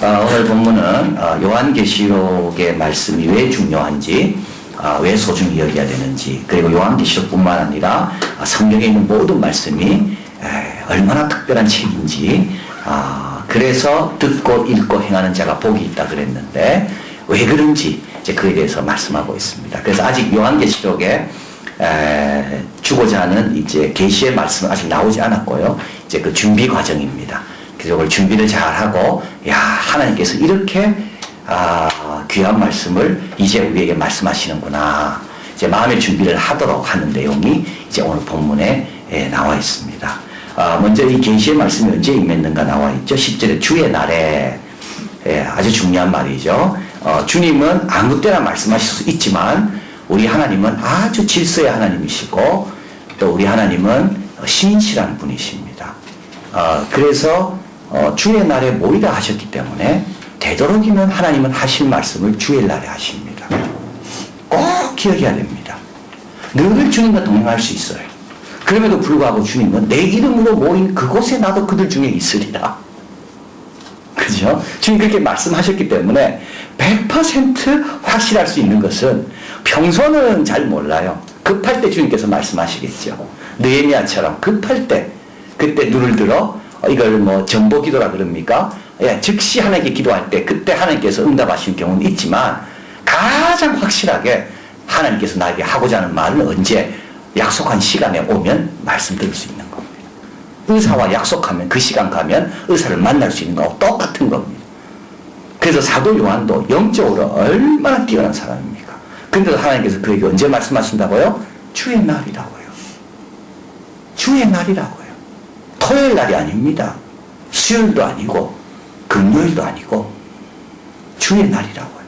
오늘 본문은 요한계시록의 말씀이 왜 중요한지, 왜 소중히 여겨야 되는지, 그리고 요한계시록뿐만 아니라 성경에 있는 모든 말씀이 얼마나 특별한 책인지, 그래서 듣고 읽고 행하는 자가 복이 있다 그랬는데 왜 그런지 이제 그에 대해서 말씀하고 있습니다. 그래서 아직 요한계시록에 주고자 하는 이제 계시의 말씀은 아직 나오지 않았고요. 이제 그 준비 과정입니다. 그래서 이걸 준비를 잘 하고, 하나님께서 이렇게 귀한 말씀을 이제 우리에게 말씀하시는구나, 이제 마음의 준비를 하도록 하는 내용이 이제 오늘 본문에 나와 있습니다. 먼저 이 계시의 말씀이 언제 임했는가 나와 있죠. 10절에 주의 날에, 아주 중요한 말이죠. 주님은 아무 때나 말씀하실 수 있지만 우리 하나님은 아주 질서의 하나님이시고 또 우리 하나님은 신실한 분이십니다. 그래서 주의 날에 모이라 하셨기 때문에 되도록이면 하나님은 하실 말씀을 주의 날에 하십니다. 꼭 기억해야 됩니다. 늘 주님과 동행할 수 있어요. 그럼에도 불구하고 주님은 내 이름으로 모인 그곳에 나도 그들 중에 있으리라. 그죠? 주님 그렇게 말씀하셨기 때문에 100% 확실할 수 있는 것은, 평소는 잘 몰라요. 급할 때 주님께서 말씀하시겠죠. 느헤미야처럼 급할 때, 그때 눈을 들어 이걸 뭐 정보기도라 그럽니까? 즉시 하나님께 기도할 때 그때 하나님께서 응답하시는 경우는 있지만, 가장 확실하게 하나님께서 나에게 하고자 하는 말은 언제, 약속한 시간에 오면 말씀 들을 수 있는 겁니다. 의사와 약속하면 그 시간 가면 의사를 만날 수 있는 거하고 똑같은 겁니다. 그래서 사도 요한도 영적으로 얼마나 뛰어난 사람입니까? 근데도 하나님께서 그에게 언제 말씀하신다고요? 주의 날이라고요. 주의 날이라고요. 토요일 날이 아닙니다. 수요일도 아니고 금요일도 아니고 주의 날이라고요.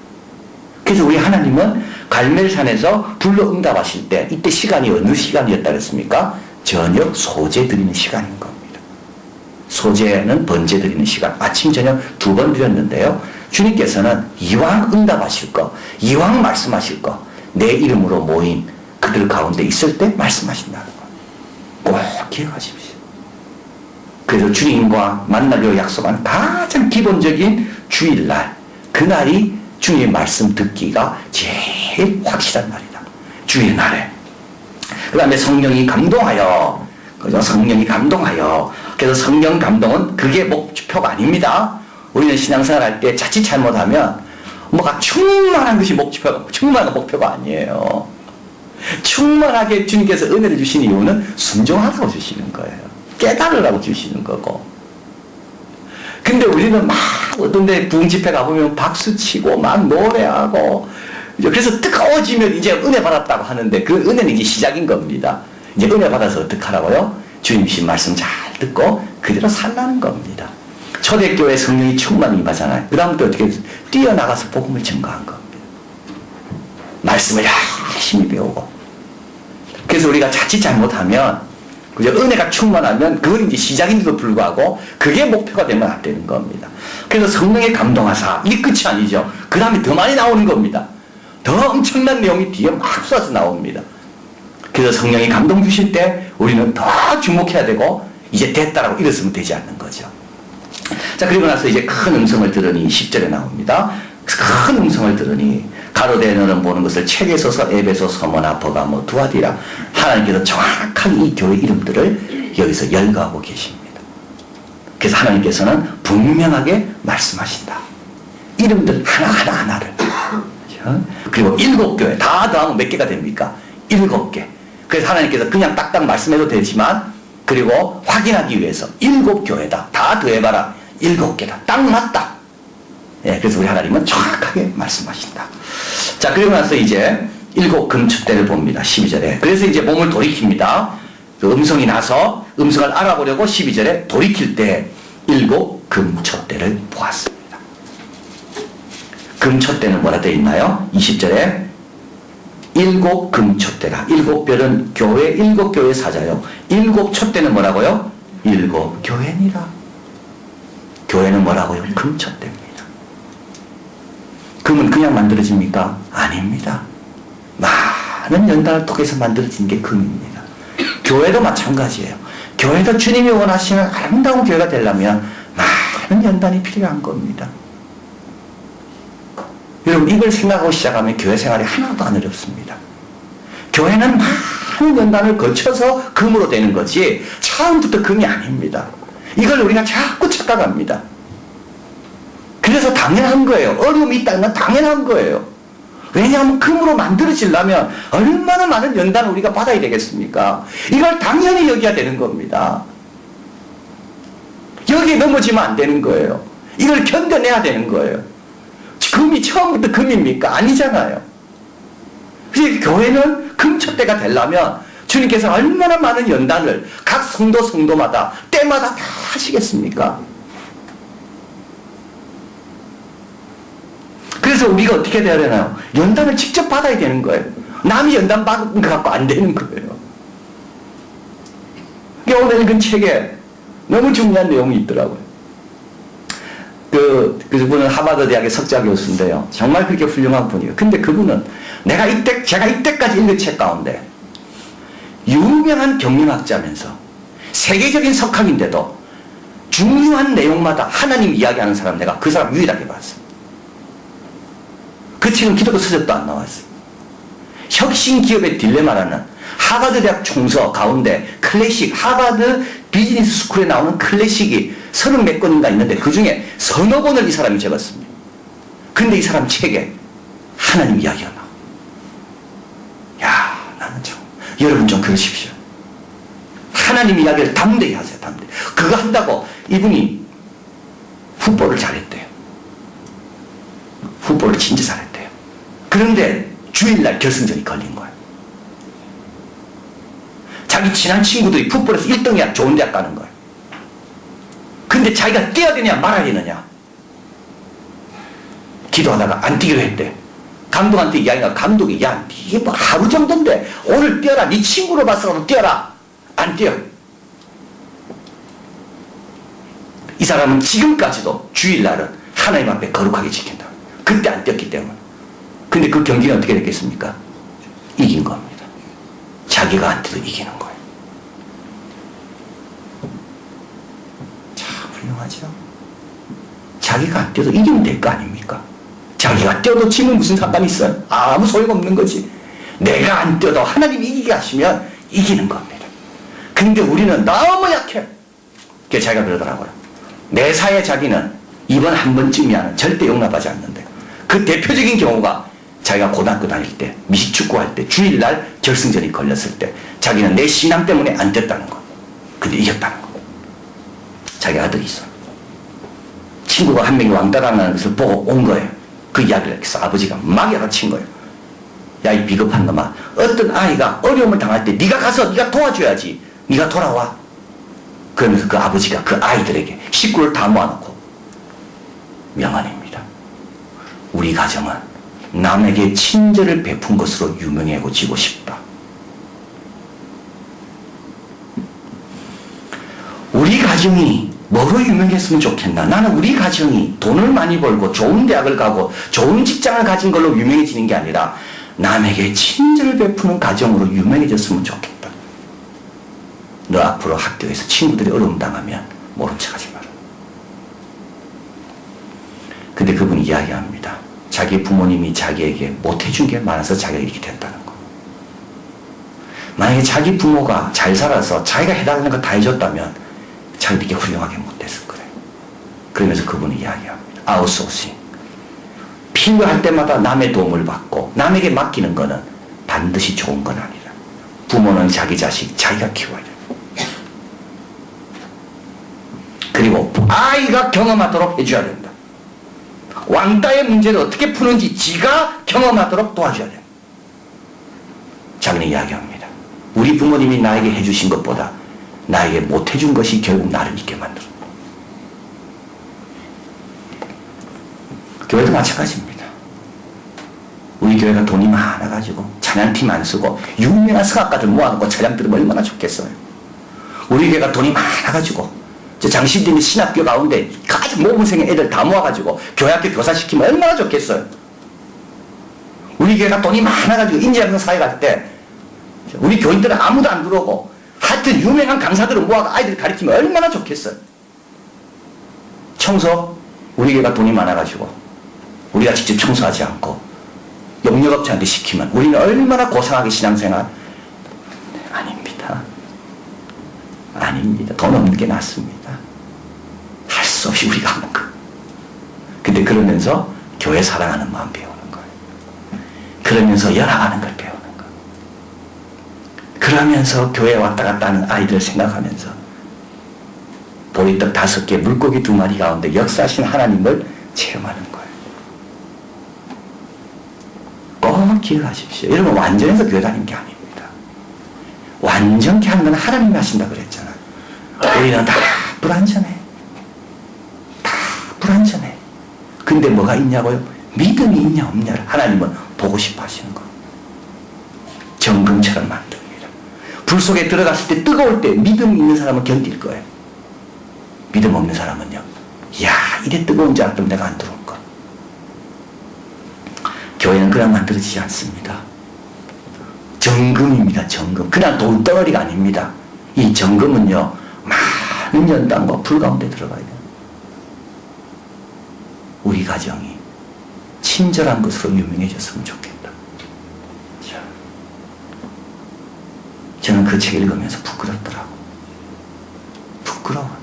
그래서 우리 하나님은 갈멜산에서 불러 응답하실 때 이때 시간이 어느 시간이었다 그랬습니까? 저녁 소제 드리는 시간인 겁니다. 소제는 번제 드리는 시간, 아침 저녁 2번 드렸는데요. 주님께서는 이왕 응답하실 거, 이왕 말씀하실 거, 내 이름으로 모인 그들 가운데 있을 때 말씀하신다는 거 꼭 기억하십시오. 그래서 주님과 만나기로 약속한 가장 기본적인 주일날, 그날이 주님의 말씀 듣기가 제일 확실한 날이다. 주의 날에. 그 다음에 성령이 감동하여, 그죠? 성령이 감동하여. 그래서 성령 감동은 그게 목표가 아닙니다. 우리는 신앙생활 할 때 자칫 잘못하면 뭐가 충만한 것이 충만한 목표가 아니에요. 충만하게 주님께서 은혜를 주신 이유는 순종하라고 주시는 거예요. 깨달으라고 주시는 거고. 근데 우리는 막 어떤 데 부흥 집회 가보면 박수치고 막 노래하고, 그래서 뜨거워지면 이제 은혜 받았다고 하는데 그 은혜는 이제 시작인 겁니다. 이제 은혜 받아서 어떡하라고요? 주님 신 말씀 잘 듣고 그대로 살라는 겁니다. 초대교회 성령이 충만히 임하잖아요. 그 다음부터 어떻게 뛰어나가서 복음을 증거한 겁니다. 말씀을 열심히 배우고. 그래서 우리가 자칫 잘못하면, 그죠? 은혜가 충만하면 그건 이제 시작인데도 불구하고 그게 목표가 되면 안 되는 겁니다. 그래서 성령에 감동하사, 이게 끝이 아니죠. 그 다음에 더 많이 나오는 겁니다. 더 엄청난 내용이 뒤에 막 쏟아져 나옵니다. 그래서 성령이 감동 주실 때 우리는 더 주목해야 되고, 이제 됐다라고 일었으면 되지 않는 거죠. 자, 그리고 나서 이제 큰 음성을 들으니 10절에 나옵니다. 큰 음성을 들으니 가로되 너는 보는 것을 책에서서 에베소 서머나 버가모 두아디라. 하나님께서 정확한 이 교회 이름들을 여기서 열거하고 계십니다. 그래서 하나님께서는 분명하게 말씀하신다. 이름들 하나를. 그리고 7교회 다 더하면 몇 개가 됩니까? 7개. 그래서 하나님께서 그냥 딱딱 말씀해도 되지만, 그리고 확인하기 위해서 7교회다. 다 더해봐라. 7개다. 딱 맞다. 그래서 우리 하나님은 정확하게 말씀하신다. 자, 그리고 나서 이제 7 금촛대를 봅니다. 12절에. 그래서 이제 몸을 돌이킵니다. 그 음성이 나서 음성을 알아보려고 12절에 돌이킬 때 7 금촛대를 보았습니다. 금촛대는 뭐라 되어 있나요? 20절에 7 금촛대라. 7별은 교회 7교회 사자요. 7 촛대는 뭐라고요? 7 교회니라. 교회는 뭐라고요? 금촛대입니다. 금은 그냥 만들어집니까? 아닙니다. 많은 연단을 통해서 만들어진 게 금입니다. 교회도 마찬가지예요. 교회도 주님이 원하시는 아름다운 교회가 되려면 많은 연단이 필요한 겁니다. 여러분, 이걸 생각하고 시작하면 교회 생활이 하나도 안 어렵습니다. 교회는 많은 연단을 거쳐서 금으로 되는 거지 처음부터 금이 아닙니다. 이걸 우리가 자꾸 착각합니다. 그래서 당연한 거예요. 어려움이 있다는 건 당연한 거예요. 왜냐하면 금으로 만들어지려면 얼마나 많은 연단을 우리가 받아야 되겠습니까? 이걸 당연히 여겨야 되는 겁니다. 여기에 넘어지면 안 되는 거예요. 이걸 견뎌내야 되는 거예요. 금이 처음부터 금입니까? 아니잖아요. 그래서 교회는 금촛대가 되려면 주님께서 얼마나 많은 연단을 각 성도마다 때마다 다 하시겠습니까? 그래서 우리가 어떻게 돼야 되나요? 연단을 직접 받아야 되는 거예요. 남이 연단 받은 것 갖고 안 되는 거예요. 오늘 읽은 책에 너무 중요한 내용이 있더라고요. 그분은 하버드 대학의 석좌 교수인데요. 정말 그렇게 훌륭한 분이에요. 근데 그분은 제가 이때까지 읽은 책 가운데 유명한 경륜학자면서 세계적인 석학인데도 중요한 내용마다 하나님 이야기하는 사람 내가 그 사람 유일하게 봤어요. 그 책은 기독교 서적도 안 나왔어요. 혁신 기업의 딜레마라는 하버드 대학 총서 가운데 클래식, 하버드 비즈니스 스쿨에 나오는 클래식이 30몇 권인가 있는데 그 중에 서너 권을 이 사람이 적었습니다. 근데 이 사람 책에 하나님 이야기가 나와. 야, 나는 참, 여러분 좀 그러십시오. 하나님 이야기를 담대히 하세요, 담대히. 그거 한다고 이분이 후보를 잘했대요. 후보를 진짜 잘했대요. 그런데 주일날 결승전이 걸린 거예요. 자기 친한 친구들이 풋볼에서 1등이야 좋은 대학 가는 거예요. 근데 자기가 뛰어야 되냐 말아야 되느냐 기도하다가 안 뛰기로 했대. 감독한테 이야기가 감독이 야 이게 뭐 하루 정도인데 오늘 뛰어라. 네 친구로 봤어도 뛰어라. 안 뛰어. 이 사람은 지금까지도 주일날은 하나님 앞에 거룩하게 지킨다. 그때 안 뛰었기 때문에. 근데 그 경기는 어떻게 됐겠습니까? 이긴 겁니다. 자기가 안 뛰어도 이기는 거예요. 참 훌륭하죠. 자기가 안 뛰어도 이기면 될 거 아닙니까? 자기가 뛰어도 지면 무슨 상관이 있어요? 아무 소용없는 거지. 내가 안 뛰어도 하나님이 이기게 하시면 이기는 겁니다. 근데 우리는 너무 약해. 그래서 자기가 그러더라고요. 매사에 자기는 이번 한 번쯤이야 절대 용납하지 않는데 그 대표적인 경우가 자기가 고등학교 다닐 때 미식축구할 때 주일날 결승전이 걸렸을 때 자기는 내 신앙 때문에 안 됐다는 거. 근데 이겼다는 거. 자기 아들이 있어. 친구가 한 명이 왕따당하는 것을 보고 온 거예요. 그 이야기를 해서 아버지가 막 야단친 거예요. 야, 이 비겁한 놈아. 어떤 아이가 어려움을 당할 때 네가 가서 네가 도와줘야지. 네가 돌아와. 그러면서 그 아버지가 그 아이들에게 식구를 다 모아놓고 명언입니다. 우리 가정은 남에게 친절을 베푼 것으로 유명해지고 싶다. 우리 가정이 뭐로 유명했으면 좋겠나? 나는 우리 가정이 돈을 많이 벌고 좋은 대학을 가고 좋은 직장을 가진 걸로 유명해지는 게 아니라 남에게 친절을 베푸는 가정으로 유명해졌으면 좋겠다. 너 앞으로 학교에서 친구들이 어려움 당하면 모른 척하지 마라. 근데 그분이 이야기합니다. 자기 부모님이 자기에게 못해준 게 많아서 자기가 이렇게 됐다는 거. 만약에 자기 부모가 잘 살아서 자기가 해달라는 거 다 해줬다면 자기가 이렇게 훌륭하게 못됐을 거예요. 그러면서 그분이 이야기합니다. 아웃소싱. 필요할 때마다 남의 도움을 받고 남에게 맡기는 거는 반드시 좋은 건 아니라 부모는 자기 자식 자기가 키워야 돼요. 그리고 아이가 경험하도록 해줘야 된다. 왕따의 문제를 어떻게 푸는지 지가 경험하도록 도와줘야 돼요. 자기는 이야기합니다. 우리 부모님이 나에게 해주신 것보다 나에게 못해준 것이 결국 나를 잊게 만들어. 교회도 마찬가지입니다. 우리 교회가 돈이 많아가지고 찬양팀 안 쓰고 유명한 성악가들 모아놓고 찬양 들으면 얼마나 좋겠어요. 우리 교회가 돈이 많아가지고 저 장신님이 신학교 가운데 가장 모범생의 애들 다 모아가지고 교회학교 교사시키면 얼마나 좋겠어요. 우리 교회가 돈이 많아가지고 인재학생 사회 갈 때 우리 교인들은 아무도 안 들어오고 하여튼 유명한 강사들을 모아서 아이들 가르치면 얼마나 좋겠어요. 청소 우리 교회가 돈이 많아가지고 우리가 직접 청소하지 않고 용역업체한테 시키면 우리는 얼마나 고상하게 신앙생활? 아닙니다. 아닙니다. 돈 없는 게 낫습니다. 할 수 없이 우리가 하는 거. 근데 그러면서 교회 사랑하는 마음 배우는 거예요. 그러면서 연합하는 걸 배우는 거예요. 그러면서 교회 왔다 갔다 하는 아이들 생각하면서 보리떡 5개, 물고기 2마리 가운데 역사하신 하나님을 체험하는 거예요. 꼭 기억하십시오. 여러분, 완전해서 교회 다니는 게 아닙니다. 완전케 하는 건 하나님이 하신다 그랬잖아요. 우리는 다 불완전해. 다 불완전해. 근데 뭐가 있냐고요? 믿음이 있냐 없냐를 하나님은 보고 싶어 하시는 거예요. 정금처럼 만듭니다. 불 속에 들어갔을 때 뜨거울 때 믿음 있는 사람은 견딜 거예요. 믿음 없는 사람은요, 야, 이래 뜨거운 줄 알았더니 내가 안 들어올 거. 교회는 그냥 만들어지지 않습니다. 정금입니다. 정금. 그냥 돌덩어리가 아닙니다. 이 정금은요, 많은 연단과 불 가운데 들어가야 돼요. 우리 가정이 친절한 것으로 유명해졌으면 좋겠다. 자, 저는 그 책 읽으면서 부끄럽더라고. 부끄러워.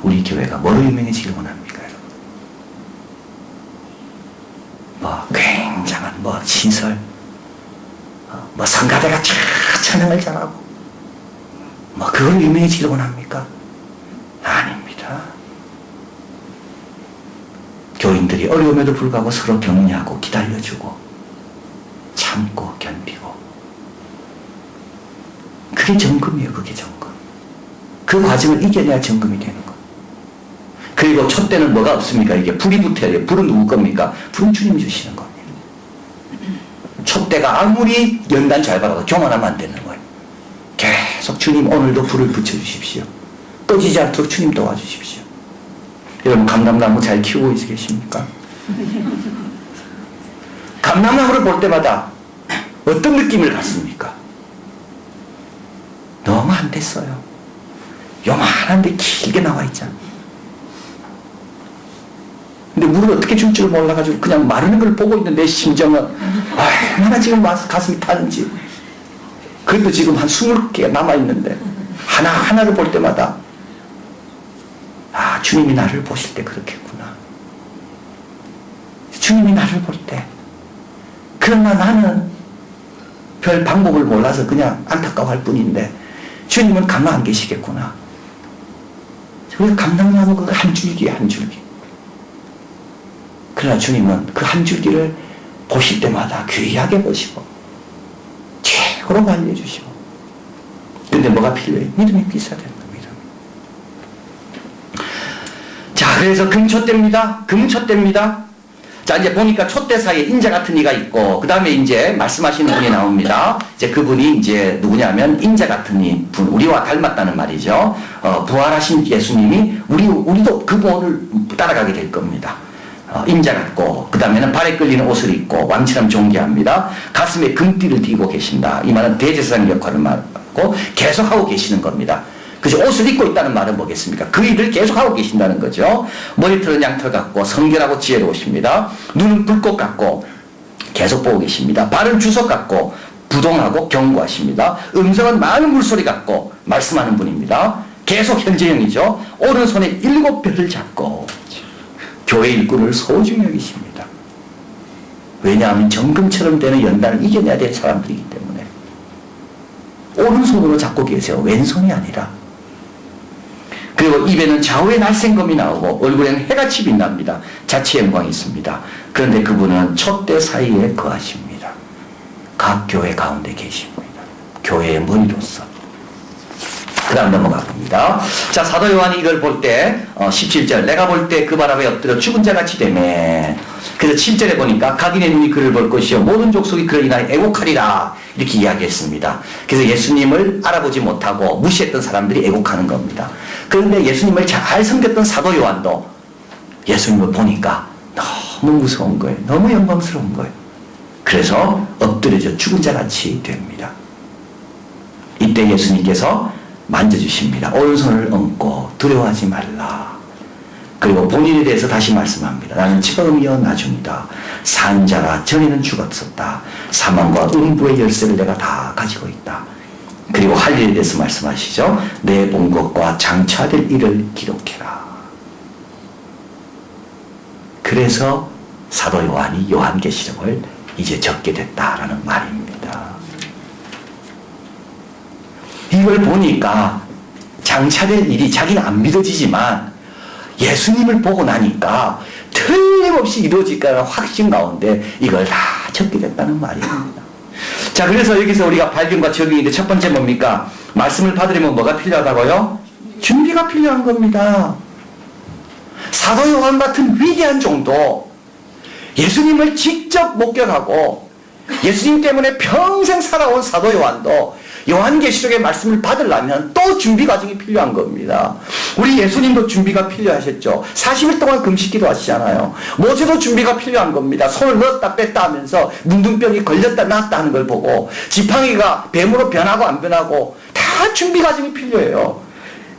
우리 교회가 뭐로 유명해지길 원합니까, 여러분? 뭐 굉장한 뭐 시설, 뭐 성가대가 찬양을 잘하고, 뭐 그걸 유명해지길 원합니까? 아닙니다. 교인들이 어려움에도 불구하고 서로 격려하고 기다려주고 참고 견디고, 그게 정금이에요. 그게 정금. 그 과정을 이겨내야 정금이 되는 거예요. 그리고 촛대는 뭐가 없습니까? 이게 불이 붙어야 돼요. 불은 누구 겁니까? 불은 주님 주시는 겁니다. 촛대가 아무리 연단 잘 받아도 교만하면 안 되는 거예요. 계속 주님 오늘도 불을 붙여주십시오. 꺼지지 않도록 주님 도와주십시오. 여러분, 감람나무 잘 키우고 계십니까? 감람나무를 볼 때마다 어떤 느낌을 갖습니까? 너무 안 됐어요. 요만한데 길게 나와 있잖아요. 근데 물을 어떻게 줄 줄 몰라가지고 그냥 마르는 걸 보고 있는 내 심정은 얼마나 지금 가슴이 타는지. 그래도 지금 한 20개가 남아있는데 하나하나를 볼 때마다 주님이 나를 보실 때 그렇겠구나. 주님이 나를 볼 때. 그러나 나는 별 방법을 몰라서 그냥 안타까워할 뿐인데 주님은 가만 안 계시겠구나. 그래서 감당나무 그 한 줄기 한 줄기. 그러나 주님은 그 한 줄기를 보실 때마다 귀하게 보시고 최고로 관리해주시고. 근데 뭐가 필요해? 믿음이 있어야 된다. 믿음. 자, 그래서 금촛대입니다. 금촛대입니다. 자, 이제 보니까 촛대 사이에 인자 같은 이가 있고, 그 다음에 이제 말씀하시는 분이 나옵니다. 이제 그분이 이제 누구냐면 인자 같은 이 분, 우리와 닮았다는 말이죠. 부활하신 예수님이 우리도 그분을 따라가게 될 겁니다. 인자 같고, 그 다음에는 발에 끌리는 옷을 입고 왕처럼 존귀합니다. 가슴에 금띠를 띠고 계신다. 이 말은 대제사장 역할을 말하고 계속하고 계시는 겁니다. 그죠? 옷을 입고 있다는 말은 뭐겠습니까? 그 일을 계속하고 계신다는 거죠. 머리털은 양털 같고 성결하고 지혜로우십니다. 눈은 불꽃 같고 계속 보고 계십니다. 발은 주석 같고 부동하고 견고하십니다. 음성은 많은 물소리 같고 말씀하는 분입니다. 계속 현재형이죠. 오른손에 7별을 잡고 교회 일꾼을 소중히 여기십니다. 왜냐하면 정금처럼 되는 연단을 이겨내야 될 사람들이기 때문에 오른손으로 잡고 계세요. 왼손이 아니라. 그리고 입에는 좌우의 날쌘검이 나오고 얼굴에는 해같이 빛납니다. 자체 영광이 있습니다. 그런데 그분은 촛대 사이에 거하십니다. 각 교회 가운데 계십니다. 교회의 머리로서. 그 다음 넘어가 봅니다. 자, 사도 요한이 이걸 볼 때 17절 내가 볼 때 그 바람에 엎드려 죽은 자같이 되매. 그래서 7절에 보니까 각인의 눈이 그를 볼 것이요 모든 족속이 그를 인하여 애곡하리라 이렇게 이야기했습니다. 그래서 예수님을 알아보지 못하고 무시했던 사람들이 애곡하는 겁니다. 그런데 예수님을 잘 섬겼던 사도 요한도 예수님을 보니까 너무 무서운 거예요. 너무 영광스러운 거예요. 그래서 엎드려져 죽은 자같이 됩니다. 이때 예수님께서 만져주십니다. 오른손을 얹고 두려워하지 말라. 그리고 본인에 대해서 다시 말씀합니다. 나는 처음이여 나중이다. 산 자라 전에는 죽었었다. 사망과 음부의 열쇠를 내가 다 가지고 있다. 그리고 할 일에 대해서 말씀하시죠. 내 본 것과 장차될 일을 기록해라. 그래서 사도 요한이 요한계시록을 이제 적게 됐다라는 말입니다. 이걸 보니까 장차될 일이 자기는 안 믿어지지만 예수님을 보고 나니까 틀림없이 이루어질 거라는 확신 가운데 이걸 다 적게 됐다는 말입니다. 자, 그래서 여기서 우리가 발견과 적용인데 첫 번째 뭡니까? 말씀을 받으려면 뭐가 필요하다고요? 준비가 필요한 겁니다. 사도 요한 같은 위대한 종도 예수님을 직접 목격하고 예수님 때문에 평생 살아온 사도 요한도 요한계시록의 말씀을 받으려면 또 준비 과정이 필요한 겁니다. 우리 예수님도 준비가 필요하셨죠. 40일 동안 금식기도 하시잖아요. 모세도 준비가 필요한 겁니다. 손을 넣었다 뺐다 하면서 문둥병이 걸렸다 나았다 하는 걸 보고 지팡이가 뱀으로 변하고 안 변하고 다 준비 과정이 필요해요.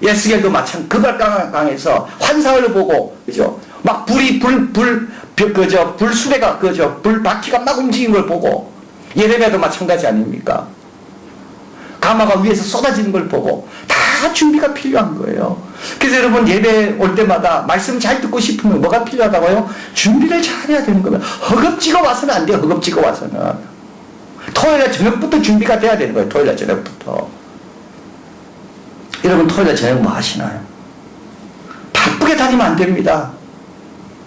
에스겔도 극악강에서 환상을 보고, 그죠? 막 불수레가, 불바퀴가 막 움직이는 걸 보고, 예레미야도 마찬가지 아닙니까? 가마가 위에서 쏟아지는 걸 보고, 다 준비가 필요한 거예요. 그래서 여러분 예배 올 때마다 말씀 잘 듣고 싶으면 뭐가 필요하다고요? 준비를 잘 해야 되는 거예요. 허겁지겁 와서는 안 돼요, 허겁지겁 와서는. 토요일날 저녁부터 준비가 돼야 되는 거예요, 토요일날 저녁부터. 여러분 토요일날 저녁 뭐 하시나요? 바쁘게 다니면 안 됩니다.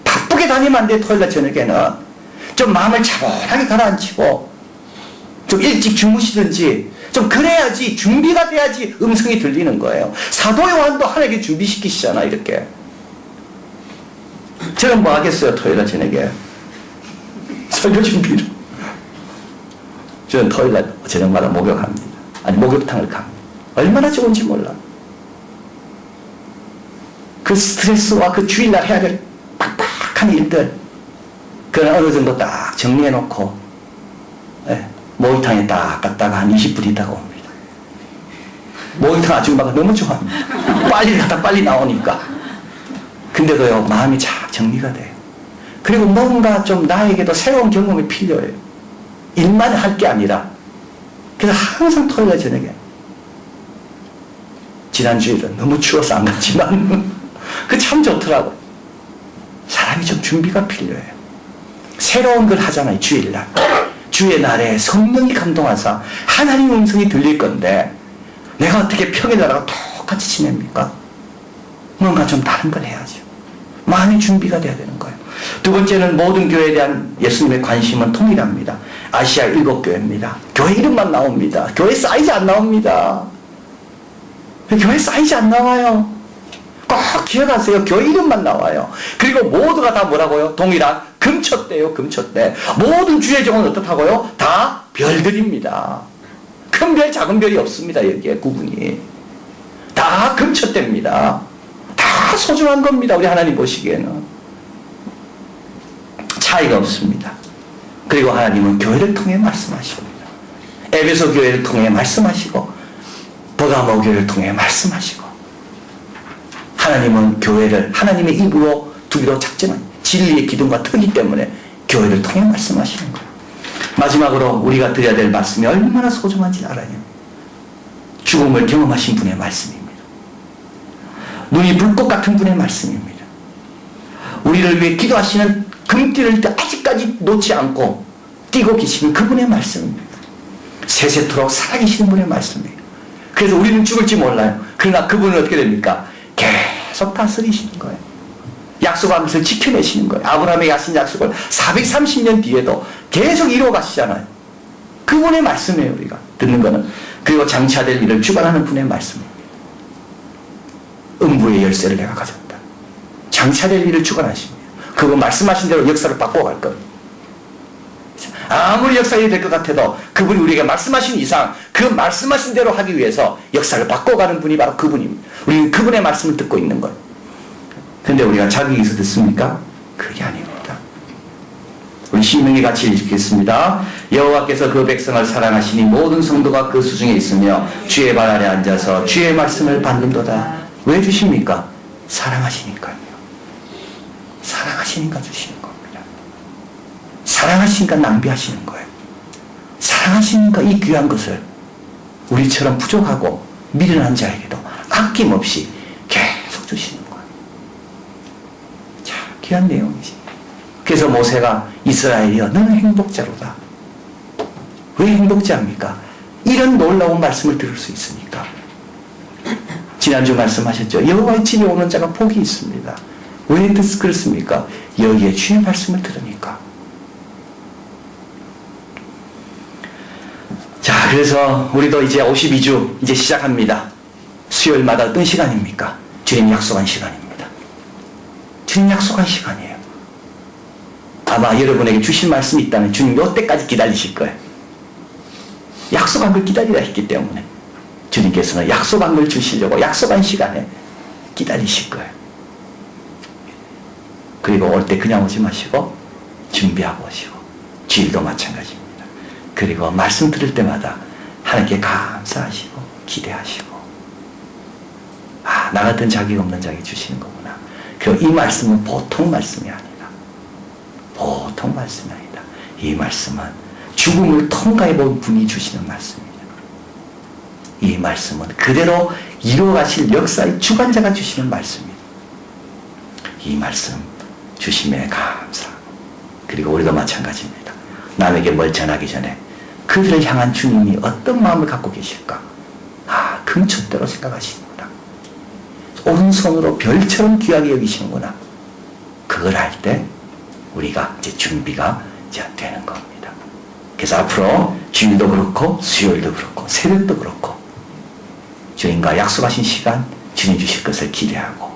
바쁘게 다니면 안 돼요. 토요일날 저녁에는 좀 마음을 차분하게 가라앉히고 좀 일찍 주무시든지 좀 그래야지 준비가 돼야지 음성이 들리는 거예요. 사도 요한도 하나님께 준비시키시잖아. 이렇게 저는 뭐 하겠어요? 토요일날 저녁에 설교 준비를. 저는 토요일날 저녁마다 목욕합니다. 아니 목욕탕을 갑니다. 얼마나 좋은지 몰라. 그 스트레스와 그 주일날 해야 될 빡빡한 일들, 그건 어느 정도 딱 정리해놓고, 목욕탕에 딱 갔다가 한 20분 있다가 옵니다. 목욕탕 아줌마가 너무 좋아합니다. 빨리 갔다 빨리 나오니까. 근데도요, 마음이 잘 정리가 돼요. 그리고 뭔가 좀 나에게도 새로운 경험이 필요해요. 일만 할 게 아니라. 그래서 항상 토요일 저녁에. 지난주에는 너무 추워서 안 갔지만 그 참 좋더라고요. 사람이 좀 준비가 필요해요. 새로운 걸 하잖아요. 주일날. 주의 날에 성령이 감동하사 하나님 음성이 들릴 건데 내가 어떻게 평일날하고 똑같이 지냅니까? 뭔가 좀 다른 걸 해야죠. 마음의 준비가 돼야 되는 거예요. 두 번째는 모든 교회에 대한 예수님의 관심은 통일합니다. 아시아 7교회입니다. 교회 이름만 나옵니다. 교회 사이즈 안 나옵니다. 교회 사이즈 안 나와요. 꼭 기억하세요. 교회 이름만 나와요. 그리고 모두가 다 뭐라고요? 동일한 금초대요. 금초대. 모든 주의 종은 어떻다고요? 다 별들입니다. 큰 별, 작은 별이 없습니다. 여기에 구분이. 다 금초대입니다. 다 소중한 겁니다. 우리 하나님 보시기에는. 차이가 없습니다. 그리고 하나님은 교회를 통해 말씀하십니다. 에베소 교회를 통해 말씀하시고 버가모 교회를 통해 말씀하시고 하나님은 교회를 하나님의 입으로 두기로 작정한 진리의 기둥과 터기 때문에 교회를 통해 말씀하시는 거예요. 마지막으로 우리가 드려야 될 말씀이 얼마나 소중한지 알아요. 죽음을 경험하신 분의 말씀입니다. 눈이 불꽃 같은 분의 말씀입니다. 우리를 위해 기도하시는 금띠를 아직까지 놓지 않고 뛰고 계시는 그분의 말씀입니다. 세세토록 살아계시는 분의 말씀이에요. 그래서 우리는 죽을지 몰라요. 그러나 그분은 어떻게 됩니까? 계속 다스리시는 거예요. 약속하면서 지켜내시는 거예요. 아브라함에게 하신 약속을 430년 뒤에도 계속 이루어가시잖아요. 그분의 말씀이에요. 우리가 듣는 거는. 그리고 장차될 일을 주관하는 분의 말씀입니다. 음부의 열쇠를 내가 가졌다. 장차될 일을 주관하십니다. 그분 말씀하신 대로 역사를 바꿔갈 겁니다. 아무리 역사가 될 것 같아도 그분이 우리에게 말씀하신 이상 그 말씀하신 대로 하기 위해서 역사를 바꿔가는 분이 바로 그분입니다. 우리는 그분의 말씀을 듣고 있는 거예요. 그런데 우리가 자격이 있어 듣습니까? 그게 아닙니다. 우리 신명기 같이 읽겠습니다. 여호와께서 그 백성을 사랑하시니 모든 성도가 그 수중에 있으며 주의 발 아래 앉아서 주의 말씀을 받는도다. 왜 주십니까? 사랑하시니까요. 사랑하시니까 주시는 겁니다. 사랑하시니까 낭비하시는 거예요. 사랑하시니까 이 귀한 것을 우리처럼 부족하고 미련한 자에게도 아낌없이 계속 주시는 거예요. 자, 귀한 내용이지. 그래서 모세가 이스라엘이여 너는 행복자로다. 왜 행복자입니까? 이런 놀라운 말씀을 들을 수 있으니까. 지난주 말씀하셨죠. 여호와의 집에 오는 자가 복이 있습니다. 왜 그렇습니까? 여기에 주의 말씀을 들으니까. 자, 그래서 우리도 이제 52주 이제 시작합니다. 수요일마다 어떤 시간입니까? 주님 약속한 시간입니다. 주님 약속한 시간이에요. 아마 여러분에게 주신 말씀이 있다면 주님 이때까지 기다리실 거예요. 약속한 걸 기다리라 했기 때문에 주님께서는 약속한 걸 주시려고 약속한 시간에 기다리실 거예요. 그리고 올 때 그냥 오지 마시고 준비하고 오시고, 주일도 마찬가지입니다. 그리고 말씀 들을 때마다 하나님께 감사하시고 기대하시고, 아, 나 같은 자격 없는 자에게 주시는 거구나. 그리고 이 말씀은 보통 말씀이 아니다. 보통 말씀이 아니다. 이 말씀은 죽음을 통과해본 분이 주시는 말씀입니다. 이 말씀은 그대로 이루어가실 역사의 주관자가 주시는 말씀입니다. 이 말씀 주심에 감사하고, 그리고 우리도 마찬가지입니다. 남에게 뭘 전하기 전에 그들을 향한 주님이 어떤 마음을 갖고 계실까? 아, 금천대로 생각하시는구나. 오른손으로 별처럼 귀하게 여기시는구나. 그걸 할 때 우리가 이제 준비가 이제 되는 겁니다. 그래서 앞으로 주일도 그렇고 수요일도 그렇고 새벽도 그렇고 주님과 약속하신 시간 주님 주실 것을 기대하고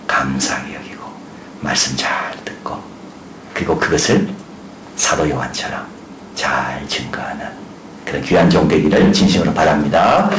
감사하게 여기고 말씀 잘 듣고, 그리고 그것을 사도 요한처럼 잘 증거하는 그런 귀한 종 되기를 진심으로 바랍니다.